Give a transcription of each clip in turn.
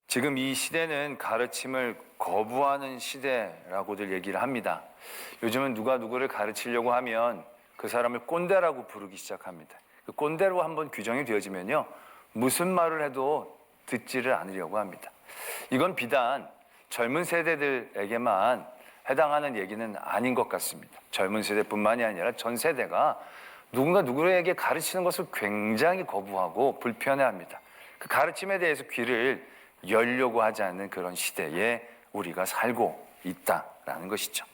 지금 이 시대는 가르침을 거부하는 시대라고들 얘기를 합니다. 요즘은 누가 누구를 가르치려고 하면 그 사람을 꼰대라고 부르기 시작합니다. 그 꼰대로 한번 규정이 되어지면요, 무슨 말을 해도 듣지를 않으려고 합니다. 이건 비단 젊은 세대들에게만 해당하는 얘기는 아닌 것 같습니다. 젊은 세대뿐만이 아니라 전 세대가 누군가 누구에게 가르치는 것을 굉장히 거부하고 불편해합니다. 그 가르침에 대해서 귀를 열려고 하지 않는 그런 시대에 우리가 살고 있다라는 것이죠.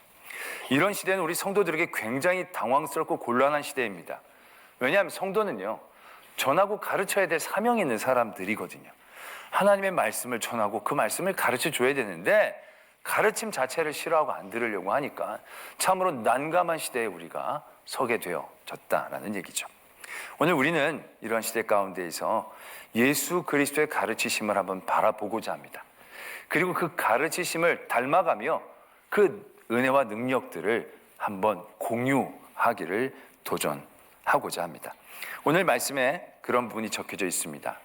이런 시대는 우리 성도들에게 굉장히 당황스럽고 곤란한 시대입니다. 왜냐하면 성도는요, 전하고 가르쳐야 될 사명이 있는 사람들이거든요. 하나님의 말씀을 전하고 그 말씀을 가르쳐 줘야 되는데 가르침 자체를 싫어하고 안 들으려고 하니까 참으로 난감한 시대에 우리가 서게 되어졌다라는 얘기죠. 오늘 우리는 이런 시대 가운데에서 예수 그리스도의 가르치심을 한번 바라보고자 합니다. 그리고 그 가르치심을 닮아가며 그 은혜와 능력들을 한번 공유하기를 도전하고자 합니다. 오늘 말씀에 그런 부분이 적혀져 있습니다.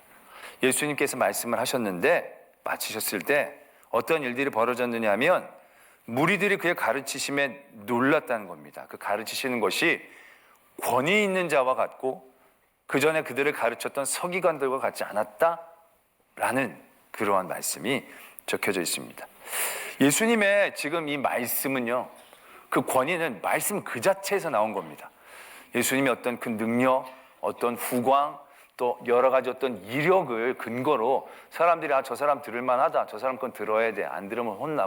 예수님께서 말씀을 하셨는데 마치셨을 때 어떤 일들이 벌어졌느냐 하면 무리들이 그의 가르치심에 놀랐다는 겁니다. 그 가르치시는 것이 권위 있는 자와 같고 그 전에 그들을 가르쳤던 서기관들과 같지 않았다라는 그러한 말씀이 적혀져 있습니다. 예수님의 지금 이 말씀은요, 그 권위는 말씀 그 자체에서 나온 겁니다. 예수님이 어떤 그 능력, 어떤 후광, 또 여러 가지 어떤 이력을 근거로 사람들이 저 사람 들을 만하다, 저 사람 건 들어야 돼, 안 들으면 혼나,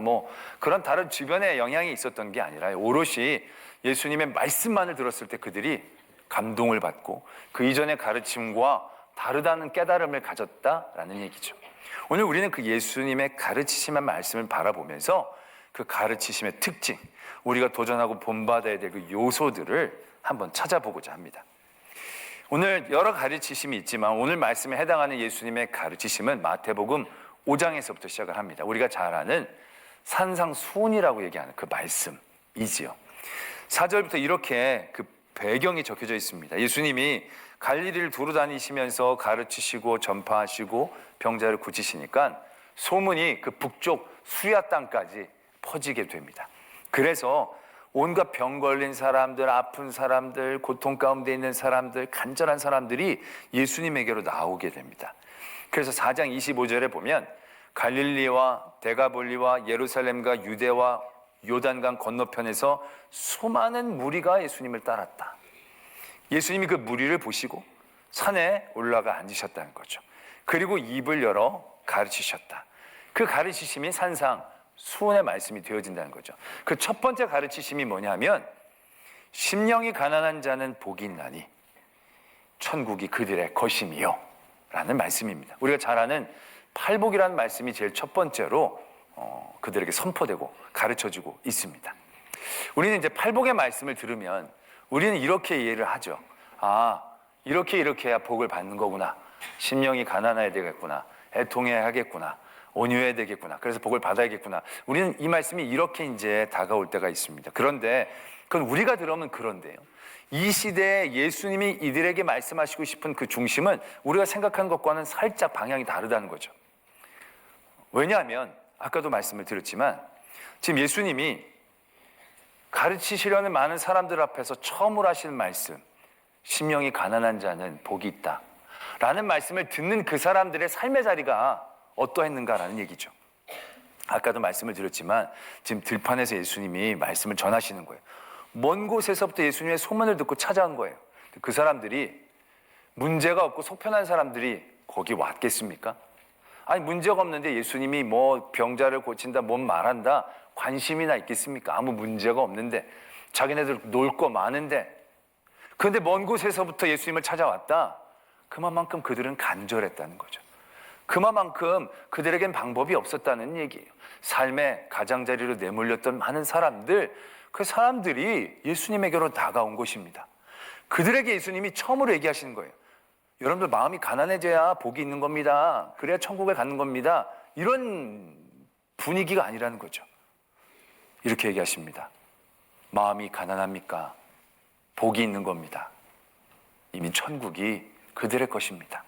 그런 다른 주변의 영향이 있었던 게 아니라 오롯이 예수님의 말씀만을 들었을 때 그들이 감동을 받고 그 이전의 가르침과 다르다는 깨달음을 가졌다라는 얘기죠. 오늘 우리는 그 예수님의 가르치심의 말씀을 바라보면서 그 가르치심의 특징, 우리가 도전하고 본받아야 될 그 요소들을 한번 찾아보고자 합니다. 오늘 여러 가르치심이 있지만 오늘 말씀에 해당하는 예수님의 가르치심은 마태복음 5장에서부터 시작을 합니다. 우리가 잘 아는 산상수훈이라고 얘기하는 그 말씀이지요. 4절부터 이렇게 그 배경이 적혀져 있습니다. 예수님이 갈릴리를 두루 다니시면서 가르치시고 전파하시고 병자를 고치시니까 소문이 그 북쪽 수야 땅까지 퍼지게 됩니다. 그래서 온갖 병 걸린 사람들, 아픈 사람들, 고통 가운데 있는 사람들, 간절한 사람들이 예수님에게로 나오게 됩니다. 그래서 4장 25절에 보면 갈릴리와 데가볼리와 예루살렘과 유대와 요단강 건너편에서 수많은 무리가 예수님을 따랐다. 예수님이 그 무리를 보시고 산에 올라가 앉으셨다는 거죠. 그리고 입을 열어 가르치셨다. 그 가르치심이 산상 수훈의 말씀이 되어진다는 거죠. 그 첫 번째 가르치심이 뭐냐면 심령이 가난한 자는 복이 있나니 천국이 그들의 것임이요 라는 말씀입니다. 우리가 잘 아는 팔복이라는 말씀이 제일 첫 번째로 그들에게 선포되고 가르쳐주고 있습니다. 우리는 이제 팔복의 말씀을 들으면 우리는 이렇게 이해를 하죠. 이렇게 해야 복을 받는 거구나. 심령이 가난해야 되겠구나. 애통해야 하겠구나. 온유해야 되겠구나. 그래서 복을 받아야겠구나. 우리는 이 말씀이 이렇게 이제 다가올 때가 있습니다. 그런데 그건 우리가 들으면 그런데요. 이 시대에 예수님이 이들에게 말씀하시고 싶은 그 중심은 우리가 생각하는 것과는 살짝 방향이 다르다는 거죠. 왜냐하면 아까도 말씀을 드렸지만 지금 예수님이 가르치시려는 많은 사람들 앞에서 처음으로 하시는 말씀, 심령이 가난한 자는 복이 있다 라는 말씀을 듣는 그 사람들의 삶의 자리가 어떠했는가라는 얘기죠. 아까도 말씀을 드렸지만 지금 들판에서 예수님이 말씀을 전하시는 거예요. 먼 곳에서부터 예수님의 소문을 듣고 찾아온 거예요. 그 사람들이 문제가 없고 속편한 사람들이 거기 왔겠습니까? 아니 문제가 없는데 예수님이 병자를 고친다, 말한다 관심이나 있겠습니까? 아무 문제가 없는데 자기네들 놀 거 많은데 그런데 먼 곳에서부터 예수님을 찾아왔다. 그만큼 그들은 간절했다는 거죠. 그만큼 그들에겐 방법이 없었다는 얘기예요. 삶의 가장자리로 내몰렸던 많은 사람들, 그 사람들이 예수님에게로 다가온 것입니다. 그들에게 예수님이 처음으로 얘기하시는 거예요. 여러분들 마음이 가난해져야 복이 있는 겁니다. 그래야 천국에 가는 겁니다. 이런 분위기가 아니라는 거죠. 이렇게 얘기하십니다. 마음이 가난합니까? 복이 있는 겁니다. 이미 천국이 그들의 것입니다.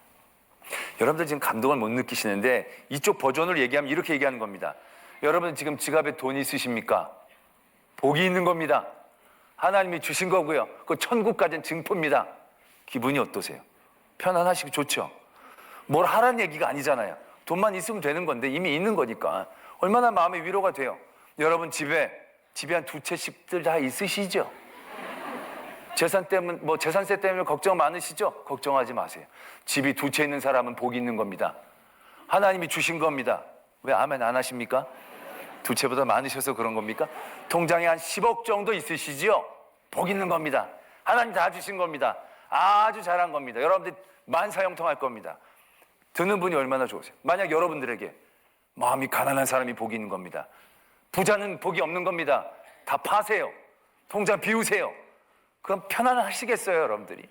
여러분들 지금 감동을 못 느끼시는데 이쪽 버전을 얘기하면 이렇게 얘기하는 겁니다. 여러분 지금 지갑에 돈 있으십니까? 복이 있는 겁니다. 하나님이 주신 거고요. 그 천국 가진 증표입니다. 기분이 어떠세요? 편안하시고 좋죠? 뭘 하라는 얘기가 아니잖아요. 돈만 있으면 되는 건데 이미 있는 거니까 얼마나 마음의 위로가 돼요. 여러분 집에 한 두 채씩들 다 있으시죠? 재산세 때문에 걱정 많으시죠? 걱정하지 마세요. 집이 두 채 있는 사람은 복이 있는 겁니다. 하나님이 주신 겁니다. 왜 아멘 안 하십니까? 두 채보다 많으셔서 그런 겁니까? 통장에 한 10억 정도 있으시지요? 복 있는 겁니다. 하나님 다 주신 겁니다. 아주 잘한 겁니다. 여러분들 만사형통할 겁니다. 듣는 분이 얼마나 좋으세요? 만약 여러분들에게 마음이 가난한 사람이 복이 있는 겁니다. 부자는 복이 없는 겁니다. 다 파세요. 통장 비우세요. 그럼 편안하시겠어요, 여러분들이?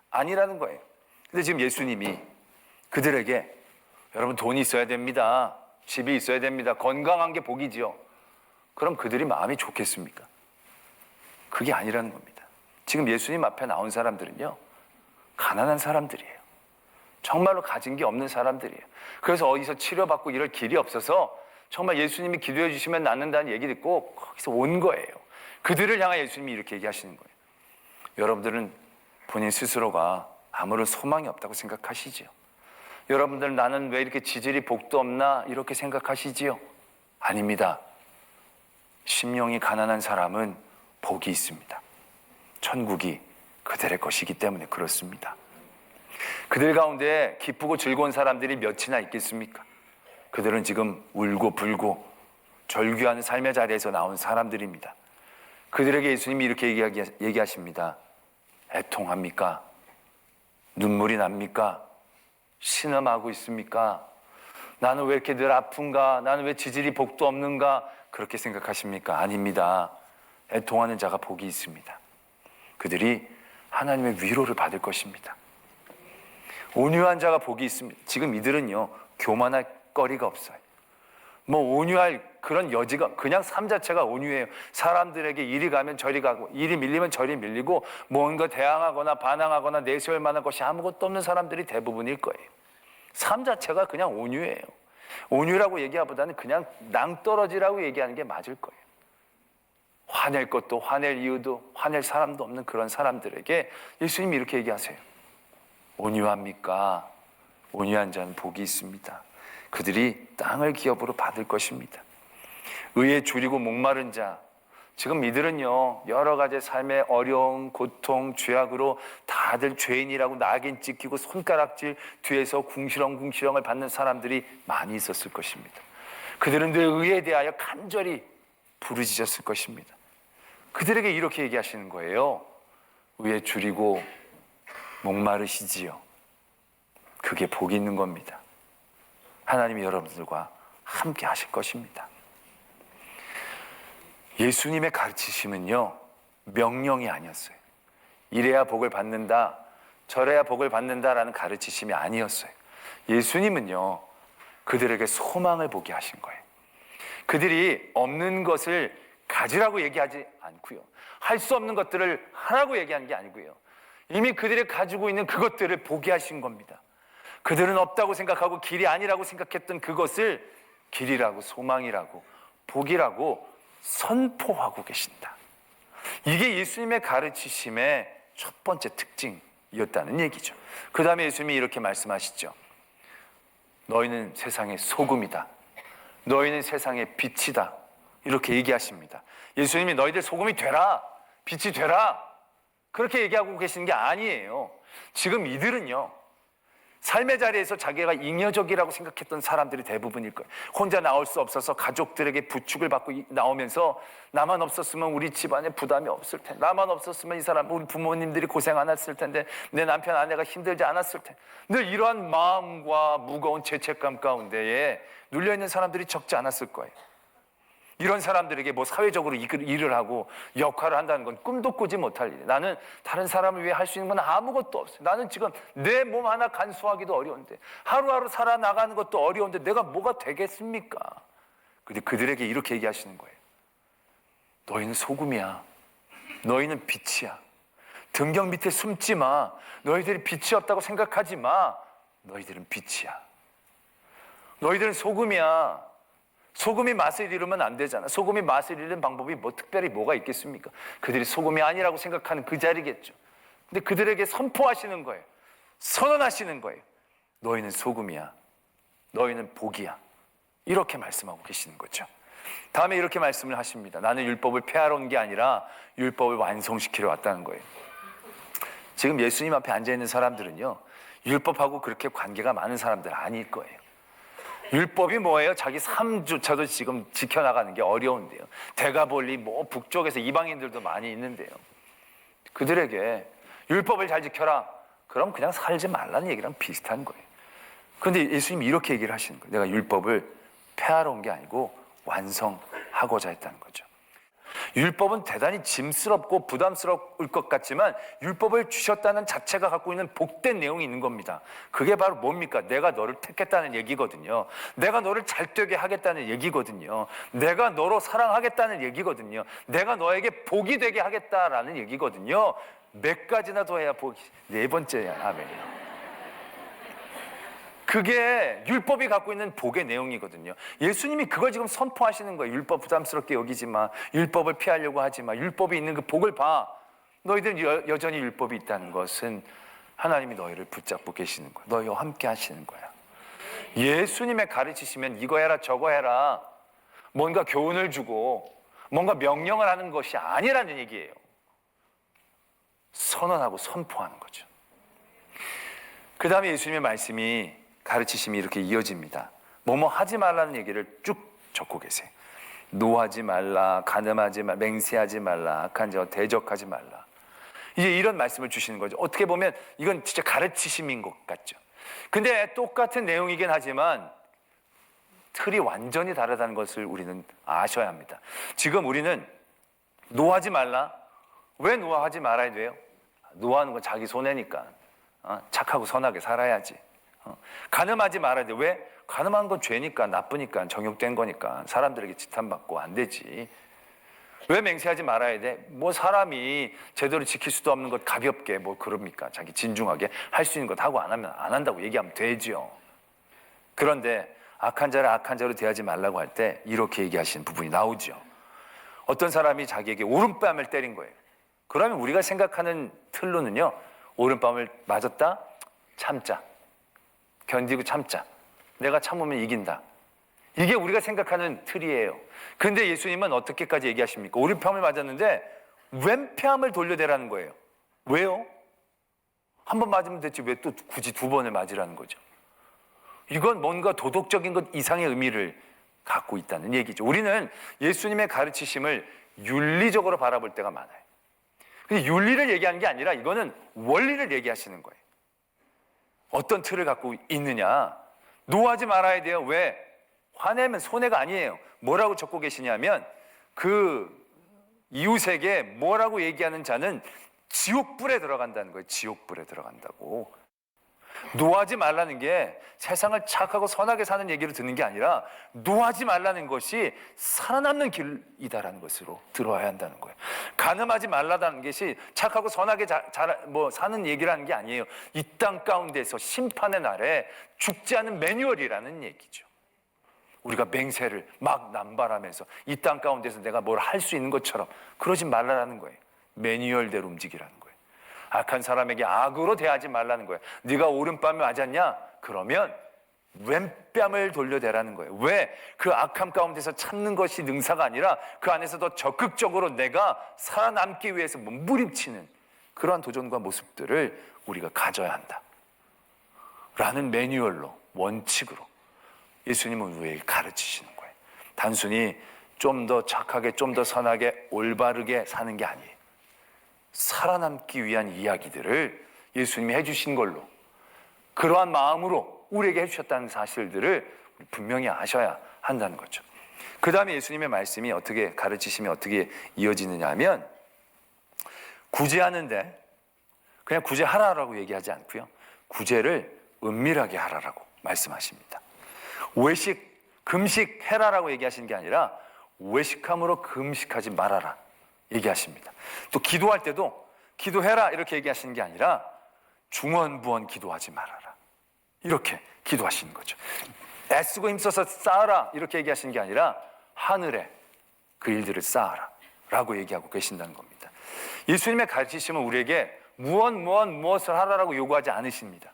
아니라는 거예요. 근데 지금 예수님이 그들에게 여러분 돈이 있어야 됩니다. 집이 있어야 됩니다. 건강한 게 복이지요. 그럼 그들이 마음이 좋겠습니까? 그게 아니라는 겁니다. 지금 예수님 앞에 나온 사람들은요, 가난한 사람들이에요. 정말로 가진 게 없는 사람들이에요. 그래서 어디서 치료받고 이럴 길이 없어서 정말 예수님이 기도해 주시면 낫는다는 얘기 듣고 거기서 온 거예요. 그들을 향해 예수님이 이렇게 얘기하시는 거예요. 여러분들은 본인 스스로가 아무런 소망이 없다고 생각하시지요? 여러분들 나는 왜 이렇게 지질이 복도 없나 이렇게 생각하시지요? 아닙니다. 심령이 가난한 사람은 복이 있습니다. 천국이 그들의 것이기 때문에 그렇습니다. 그들 가운데 기쁘고 즐거운 사람들이 몇이나 있겠습니까? 그들은 지금 울고 불고 절규하는 삶의 자리에서 나온 사람들입니다. 그들에게 예수님이 이렇게 얘기하십니다. 애통합니까? 눈물이 납니까? 신음하고 있습니까? 나는 왜 이렇게 늘 아픈가? 나는 왜 지질이 복도 없는가? 그렇게 생각하십니까? 아닙니다. 애통하는 자가 복이 있습니다. 그들이 하나님의 위로를 받을 것입니다. 온유한 자가 복이 있습니다. 지금 이들은요, 교만할 거리가 없어요. 뭐 온유할 그런 여지가, 그냥 삶 자체가 온유해요. 사람들에게 이리 가면 저리 가고, 이리 밀리면 저리 밀리고, 뭔가 대항하거나 반항하거나 내세울 만한 것이 아무것도 없는 사람들이 대부분일 거예요. 삶 자체가 그냥 온유해요. 온유라고 얘기하보다는 그냥 낭떠러지라고 얘기하는 게 맞을 거예요. 화낼 것도 화낼 이유도 화낼 사람도 없는 그런 사람들에게 예수님이 이렇게 얘기하세요. 온유합니까? 온유한 자는 복이 있습니다. 그들이 땅을 기업으로 받을 것입니다. 의에 줄이고 목마른 자, 지금 이들은요 여러 가지 삶의 어려움, 고통, 죄악으로 다들 죄인이라고 낙인 찍히고 손가락질 뒤에서 궁시렁궁시렁을 받는 사람들이 많이 있었을 것입니다. 그들은 늘 의에 대하여 간절히 부르짖었을 것입니다. 그들에게 이렇게 얘기하시는 거예요. 의에 줄이고 목마르시지요. 그게 복이 있는 겁니다. 하나님이 여러분들과 함께 하실 것입니다. 예수님의 가르치심은요, 명령이 아니었어요. 이래야 복을 받는다, 저래야 복을 받는다라는 가르치심이 아니었어요. 예수님은요, 그들에게 소망을 보게 하신 거예요. 그들이 없는 것을 가지라고 얘기하지 않고요. 할 수 없는 것들을 하라고 얘기하는 게 아니고요. 이미 그들이 가지고 있는 그것들을 보게 하신 겁니다. 그들은 없다고 생각하고 길이 아니라고 생각했던 그것을 길이라고 소망이라고 복이라고 선포하고 계신다. 이게 예수님의 가르치심의 첫 번째 특징이었다는 얘기죠. 그 다음에 예수님이 이렇게 말씀하시죠. 너희는 세상의 소금이다. 너희는 세상의 빛이다. 이렇게 얘기하십니다. 예수님이 너희들 소금이 되라, 빛이 되라, 그렇게 얘기하고 계시는 게 아니에요. 지금 이들은요, 삶의 자리에서 자기가 잉여적이라고 생각했던 사람들이 대부분일 거예요. 혼자 나올 수 없어서 가족들에게 부축을 받고 나오면서 나만 없었으면 우리 집안에 부담이 없을 텐데, 나만 없었으면 이 사람, 우리 부모님들이 고생 안 했을 텐데, 내 남편 아내가 힘들지 않았을 텐데, 늘 이러한 마음과 무거운 죄책감 가운데에 눌려있는 사람들이 적지 않았을 거예요. 이런 사람들에게 뭐 사회적으로 일을 하고 역할을 한다는 건 꿈도 꾸지 못할 일이에요. 나는 다른 사람을 위해 할 수 있는 건 아무것도 없어요. 나는 지금 내 몸 하나 간수하기도 어려운데, 하루하루 살아나가는 것도 어려운데 내가 뭐가 되겠습니까? 근데 그들에게 이렇게 얘기하시는 거예요. 너희는 소금이야. 너희는 빛이야. 등경 밑에 숨지 마. 너희들이 빛이 없다고 생각하지 마. 너희들은 빛이야. 너희들은 소금이야. 소금이 맛을 잃으면 안 되잖아. 소금이 맛을 잃는 방법이 특별히 뭐가 있겠습니까? 그들이 소금이 아니라고 생각하는 그 자리겠죠. 근데 그들에게 선포하시는 거예요. 선언하시는 거예요. 너희는 소금이야. 너희는 복이야. 이렇게 말씀하고 계시는 거죠. 다음에 이렇게 말씀을 하십니다. 나는 율법을 폐하러 온 게 아니라 율법을 완성시키러 왔다는 거예요. 지금 예수님 앞에 앉아있는 사람들은요, 율법하고 그렇게 관계가 많은 사람들 아닐 거예요. 율법이 뭐예요? 자기 삶조차도 지금 지켜나가는 게 어려운데요. 대가볼리 북쪽에서 이방인들도 많이 있는데요. 그들에게 율법을 잘 지켜라. 그럼 그냥 살지 말라는 얘기랑 비슷한 거예요. 그런데 예수님이 이렇게 얘기를 하시는 거예요. 내가 율법을 폐하러 온 게 아니고 완성하고자 했다는 거죠. 율법은 대단히 짐스럽고 부담스러울 것 같지만 율법을 주셨다는 자체가 갖고 있는 복된 내용이 있는 겁니다. 그게 바로 뭡니까? 내가 너를 택했다는 얘기거든요. 내가 너를 잘되게 하겠다는 얘기거든요. 내가 너로 사랑하겠다는 얘기거든요. 내가 너에게 복이 되게 하겠다라는 얘기거든요. 몇 가지나 더 해야 복이, 네 번째야. 아멘이요. 그게 율법이 갖고 있는 복의 내용이거든요. 예수님이 그걸 지금 선포하시는 거예요. 율법 부담스럽게 여기지 마. 율법을 피하려고 하지 마. 율법이 있는 그 복을 봐. 너희들은 여전히 율법이 있다는 것은 하나님이 너희를 붙잡고 계시는 거야. 너희와 함께 하시는 거야. 예수님의 가르치시면 이거 해라 저거 해라, 뭔가 교훈을 주고 뭔가 명령을 하는 것이 아니라는 얘기예요. 선언하고 선포하는 거죠. 그 다음에 예수님의 말씀이, 가르치심이 이렇게 이어집니다. 뭐뭐 하지 말라는 얘기를 쭉 적고 계세요. 노하지 말라, 간음하지 말라, 맹세하지 말라, 악한 자와 대적하지 말라. 이제 이런 말씀을 주시는 거죠. 어떻게 보면 이건 진짜 가르치심인 것 같죠. 근데 똑같은 내용이긴 하지만 틀이 완전히 다르다는 것을 우리는 아셔야 합니다. 지금 우리는 노하지 말라. 왜 노하지 말아야 돼요? 노하는 건 자기 손해니까. 착하고 선하게 살아야지. 간음하지 말아야 돼. 왜? 간음하는 건 죄니까, 나쁘니까, 정욕된 거니까 사람들에게 지탄받고 안 되지. 왜 맹세하지 말아야 돼? 사람이 제대로 지킬 수도 없는 것 가볍게 그럽니까? 자기 진중하게 할 수 있는 것 하고 안 하면 안 한다고 얘기하면 되죠. 그런데 악한 자를 악한 자로 대하지 말라고 할 때 이렇게 얘기하시는 부분이 나오죠. 어떤 사람이 자기에게 오른뺨을 때린 거예요. 그러면 우리가 생각하는 틀로는요, 오른뺨을 맞았다? 참자. 견디고 참자. 내가 참으면 이긴다. 이게 우리가 생각하는 틀이에요. 근데 예수님은 어떻게까지 얘기하십니까? 오른뺨을 맞았는데 왼뺨을 돌려대라는 거예요. 왜요? 한 번 맞으면 됐지 왜 또 굳이 두 번을 맞으라는 거죠? 이건 뭔가 도덕적인 것 이상의 의미를 갖고 있다는 얘기죠. 우리는 예수님의 가르치심을 윤리적으로 바라볼 때가 많아요. 근데 윤리를 얘기하는 게 아니라 이거는 원리를 얘기하시는 거예요. 어떤 틀을 갖고 있느냐? 노하지 말아야 돼요. 왜? 화내면 손해가 아니에요. 뭐라고 적고 계시냐면 그 이웃에게 뭐라고 얘기하는 자는 지옥불에 들어간다는 거예요. 지옥불에 들어간다고. 노하지 말라는 게 세상을 착하고 선하게 사는 얘기를 듣는 게 아니라 노하지 말라는 것이 살아남는 길이다라는 것으로 들어야 한다는 거예요. 간음하지 말라는 것이 착하고 선하게 사는 얘기라는 게 아니에요. 이 땅 가운데서 심판의 날에 죽지 않은 매뉴얼이라는 얘기죠. 우리가 맹세를 막 남발하면서 이 땅 가운데서 내가 뭘 할 수 있는 것처럼 그러지 말라는 거예요. 매뉴얼대로 움직이라는 거예요. 악한 사람에게 악으로 대하지 말라는 거예요. 네가 오른뺨을 맞았냐? 그러면 왼뺨을 돌려대라는 거예요. 왜? 그 악함 가운데서 참는 것이 능사가 아니라 그 안에서 더 적극적으로 내가 살아남기 위해서 몸부림치는 그러한 도전과 모습들을 우리가 가져야 한다 라는 매뉴얼로, 원칙으로 예수님은 우리에게 가르치시는 거예요. 단순히 좀 더 착하게, 좀 더 선하게, 올바르게 사는 게 아니에요. 살아남기 위한 이야기들을 예수님이 해주신 걸로, 그러한 마음으로 우리에게 해주셨다는 사실들을 분명히 아셔야 한다는 거죠. 그 다음에 예수님의 말씀이 어떻게, 가르치심이 어떻게 이어지느냐 하면, 구제하는데 그냥 구제하라라고 얘기하지 않고요, 구제를 은밀하게 하라라고 말씀하십니다. 외식, 금식 해라라고 얘기하시는 게 아니라 외식함으로 금식하지 말아라 얘기하십니다. 또 기도할 때도 기도해라 이렇게 얘기하시는 게 아니라 중언부언 기도하지 말아라. 이렇게 기도하시는 거죠. 애쓰고 힘써서 쌓아라 이렇게 얘기하시는 게 아니라 하늘에 그 일들을 쌓아라 라고 얘기하고 계신다는 겁니다. 예수님의 가르치심은 우리에게 무엇을 하라라고 요구하지 않으십니다.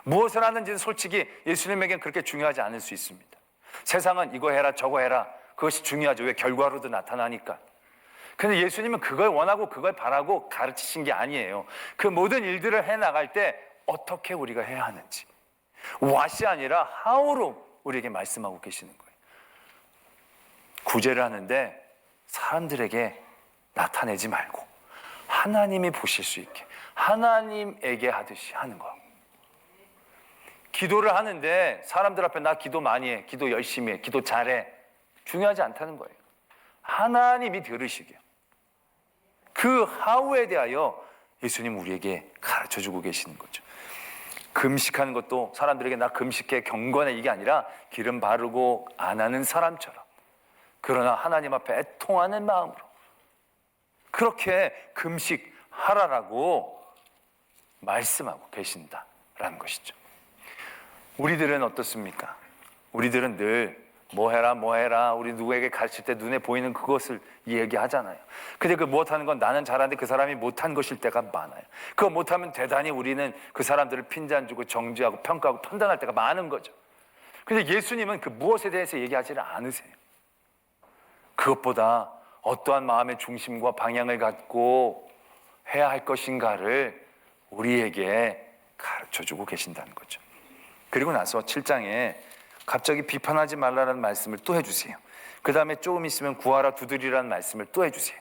무엇을 하는지는 솔직히 예수님에겐 그렇게 중요하지 않을 수 있습니다. 세상은 이거 해라 저거 해라 그것이 중요하죠. 왜? 결과로도 나타나니까. 근데 예수님은 그걸 원하고 그걸 바라고 가르치신 게 아니에요. 그 모든 일들을 해나갈 때 어떻게 우리가 해야 하는지, what이 아니라 how로 우리에게 말씀하고 계시는 거예요. 구제를 하는데 사람들에게 나타내지 말고 하나님이 보실 수 있게 하나님에게 하듯이 하는 거예요. 기도를 하는데 사람들 앞에 나 기도 많이 해, 기도 열심히 해, 기도 잘해, 중요하지 않다는 거예요. 하나님이 들으시게. 그 how에 대하여 예수님 우리에게 가르쳐주고 계시는 거죠. 금식하는 것도 사람들에게 나 금식해 경건해 이게 아니라 기름 바르고 안 하는 사람처럼, 그러나 하나님 앞에 애통하는 마음으로 그렇게 금식하라라고 말씀하고 계신다라는 것이죠. 우리들은 어떻습니까? 우리들은 늘 뭐 해라 우리 누구에게 가르칠 때 눈에 보이는 그것을 얘기하잖아요. 근데 그 못하는 건 나는 잘하는데 그 사람이 못한 것일 때가 많아요. 그거 못하면 대단히 우리는 그 사람들을 핀잔주고 정죄하고 평가하고 판단할 때가 많은 거죠. 근데 예수님은 그 무엇에 대해서 얘기하지는 않으세요. 그것보다 어떠한 마음의 중심과 방향을 갖고 해야 할 것인가를 우리에게 가르쳐주고 계신다는 거죠. 그리고 나서 7장에 갑자기 비판하지 말라는 말씀을 또 해주세요. 그 다음에 조금 있으면 구하라 두드리라는 말씀을 또 해주세요.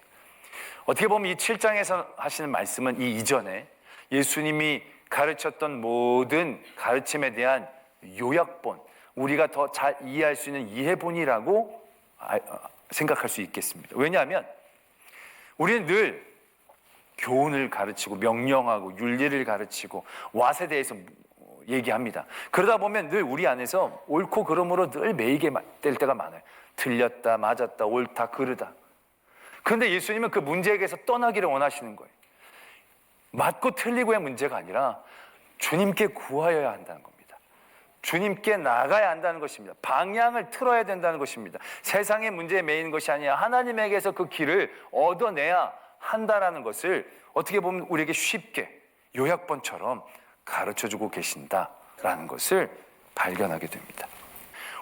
어떻게 보면 이 7장에서 하시는 말씀은 이 이전에 예수님이 가르쳤던 모든 가르침에 대한 요약본, 우리가 더 잘 이해할 수 있는 이해본이라고 생각할 수 있겠습니다. 왜냐하면 우리는 늘 교훈을 가르치고 명령하고 윤리를 가르치고 왓에 대해서 얘기합니다. 그러다 보면 늘 우리 안에서 옳고 그름으로 늘 매이게 될 때가 많아요. 틀렸다, 맞았다, 옳다, 그르다. 그런데 예수님은 그 문제에게서 떠나기를 원하시는 거예요. 맞고 틀리고의 문제가 아니라 주님께 구하여야 한다는 겁니다. 주님께 나가야 한다는 것입니다. 방향을 틀어야 된다는 것입니다. 세상의 문제에 매이는 것이 아니라 하나님에게서 그 길을 얻어내야 한다는 것을 어떻게 보면 우리에게 쉽게 요약본처럼 가르쳐주고 계신다라는 것을 발견하게 됩니다.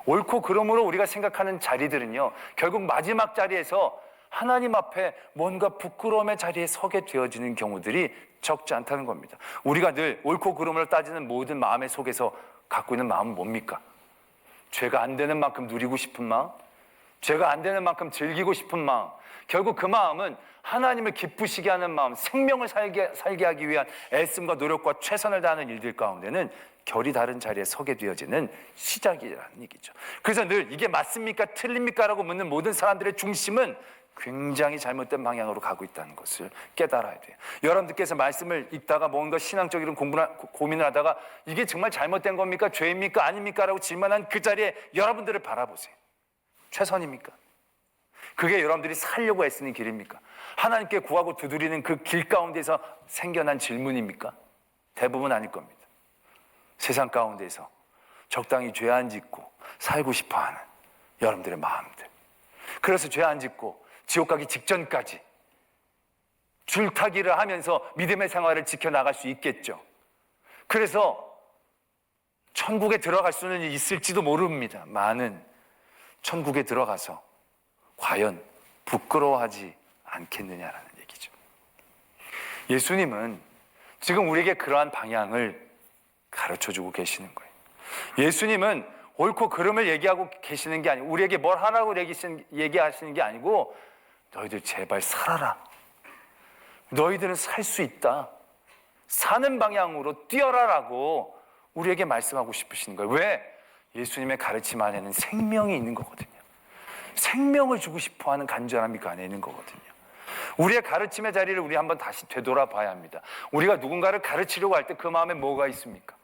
옳고 그름으로 우리가 생각하는 자리들은요, 결국 마지막 자리에서 하나님 앞에 뭔가 부끄러움의 자리에 서게 되어지는 경우들이 적지 않다는 겁니다. 우리가 늘 옳고 그름을 따지는 모든 마음의 속에서 갖고 있는 마음은 뭡니까? 죄가 안 되는 만큼 누리고 싶은 마음, 죄가 안 되는 만큼 즐기고 싶은 마음, 결국 그 마음은 하나님을 기쁘시게 하는 마음, 생명을 살게 하기 위한 애씀과 노력과 최선을 다하는 일들 가운데는 결이 다른 자리에 서게 되어지는 시작이라는 얘기죠. 그래서 늘 이게 맞습니까? 틀립니까? 라고 묻는 모든 사람들의 중심은 굉장히 잘못된 방향으로 가고 있다는 것을 깨달아야 돼요. 여러분들께서 말씀을 읽다가 뭔가 신앙적인 고민을 하다가 이게 정말 잘못된 겁니까? 죄입니까? 아닙니까? 라고 질문한 그 자리에 여러분들을 바라보세요. 최선입니까? 그게 여러분들이 살려고 애쓰는 길입니까? 하나님께 구하고 두드리는 그 길 가운데서 생겨난 질문입니까? 대부분 아닐 겁니다. 세상 가운데서 적당히 죄 안 짓고 살고 싶어하는 여러분들의 마음들, 그래서 죄 안 짓고 지옥 가기 직전까지 줄타기를 하면서 믿음의 생활을 지켜나갈 수 있겠죠. 그래서 천국에 들어갈 수는 있을지도 모릅니다. 많은 천국에 들어가서 과연 부끄러워하지 않겠느냐라는 얘기죠. 예수님은 지금 우리에게 그러한 방향을 가르쳐주고 계시는 거예요. 예수님은 옳고 그름을 얘기하고 계시는 게 아니고 우리에게 뭘 하라고 얘기하시는 게 아니고 너희들 제발 살아라. 너희들은 살 수 있다. 사는 방향으로 뛰어라라고 우리에게 말씀하고 싶으신 거예요. 왜? 예수님의 가르침 안에는 생명이 있는 거거든요. 생명을 주고 싶어하는 간절함이 그 안에 있는 거거든요. 우리의 가르침의 자리를 우리 한번 다시 되돌아봐야 합니다. 우리가 누군가를 가르치려고 할 때 그 마음에 뭐가 있습니까?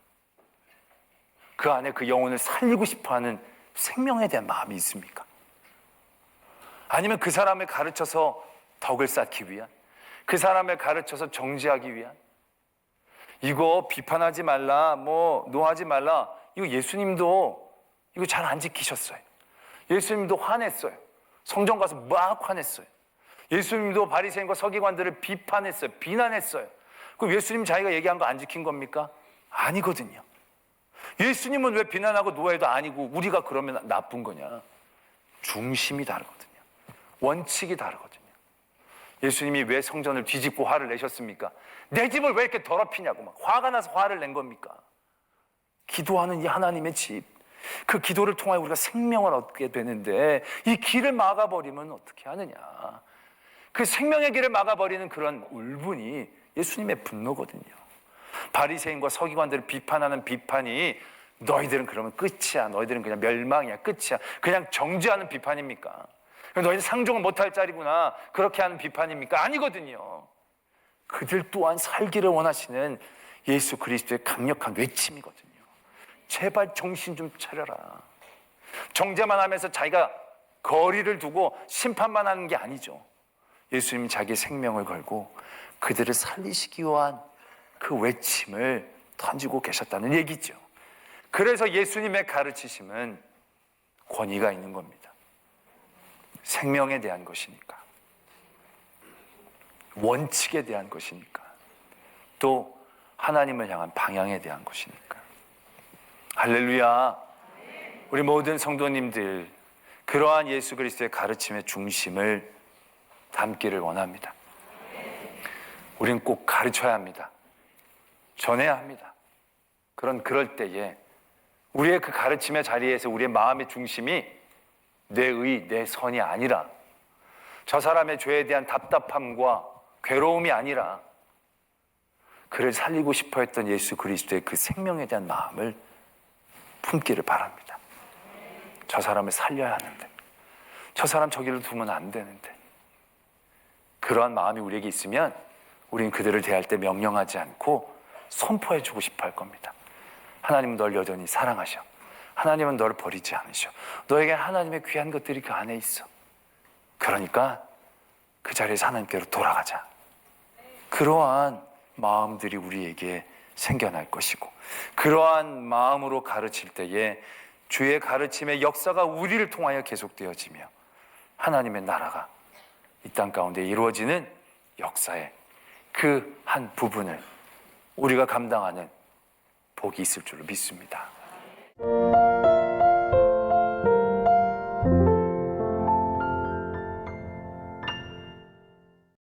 그 안에 그 영혼을 살리고 싶어하는 생명에 대한 마음이 있습니까? 아니면 그 사람을 가르쳐서 덕을 쌓기 위한, 그 사람을 가르쳐서 정죄하기 위한, 이거 비판하지 말라, 뭐 노하지 말라. 이거 예수님도 이거 잘 안 지키셨어요. 예수님도 화냈어요. 성전 가서 막 화냈어요. 예수님도 바리새인과 서기관들을 비판했어요. 비난했어요. 그럼 예수님 자기가 얘기한 거 안 지킨 겁니까? 아니거든요. 예수님은 왜 비난하고 노해도 아니고 우리가 그러면 나쁜 거냐? 중심이 다르거든요. 원칙이 다르거든요. 예수님이 왜 성전을 뒤집고 화를 내셨습니까? 내 집을 왜 이렇게 더럽히냐고 막 화가 나서 화를 낸 겁니까? 기도하는 이 하나님의 집, 그 기도를 통하여 우리가 생명을 얻게 되는데 이 길을 막아버리면 어떻게 하느냐? 그 생명의 길을 막아버리는 그런 울분이 예수님의 분노거든요. 바리새인과 서기관들을 비판하는 비판이 너희들은 그러면 끝이야, 너희들은 그냥 멸망이야, 끝이야, 그냥 정죄하는 비판입니까? 너희는 상종을 못할 자리구나, 그렇게 하는 비판입니까? 아니거든요. 그들 또한 살기를 원하시는 예수 그리스도의 강력한 외침이거든요. 제발 정신 좀 차려라. 정죄만 하면서 자기가 거리를 두고 심판만 하는 게 아니죠. 예수님이 자기 생명을 걸고 그들을 살리시기 위한 그 외침을 던지고 계셨다는 얘기죠. 그래서 예수님의 가르치심은 권위가 있는 겁니다. 생명에 대한 것이니까, 원칙에 대한 것이니까, 또 하나님을 향한 방향에 대한 것이니까. 할렐루야. 우리 모든 성도님들 그러한 예수 그리스도의 가르침의 중심을 담기를 원합니다. 우린 꼭 가르쳐야 합니다. 전해야 합니다. 그럴 때에 우리의 그 가르침의 자리에서 우리의 마음의 중심이 내 의, 내 선이 아니라, 저 사람의 죄에 대한 답답함과 괴로움이 아니라 그를 살리고 싶어 했던 예수 그리스도의 그 생명에 대한 마음을 품기를 바랍니다. 저 사람을 살려야 하는데, 저 사람 저기를 두면 안 되는데, 그러한 마음이 우리에게 있으면 우린 그들을 대할 때 명령하지 않고 선포해주고 싶어 할 겁니다. 하나님은 널 여전히 사랑하셔. 하나님은 너를 버리지 않으셔. 너에게 하나님의 귀한 것들이 그 안에 있어. 그러니까 그 자리에서 하나님께로 돌아가자. 그러한 마음들이 우리에게 생겨날 것이고, 그러한 마음으로 가르칠 때에 주의 가르침의 역사가 우리를 통하여 계속되어지며 하나님의 나라가 이 땅 가운데 이루어지는 역사의 그 한 부분을 우리가 감당하는 복이 있을 줄로 믿습니다.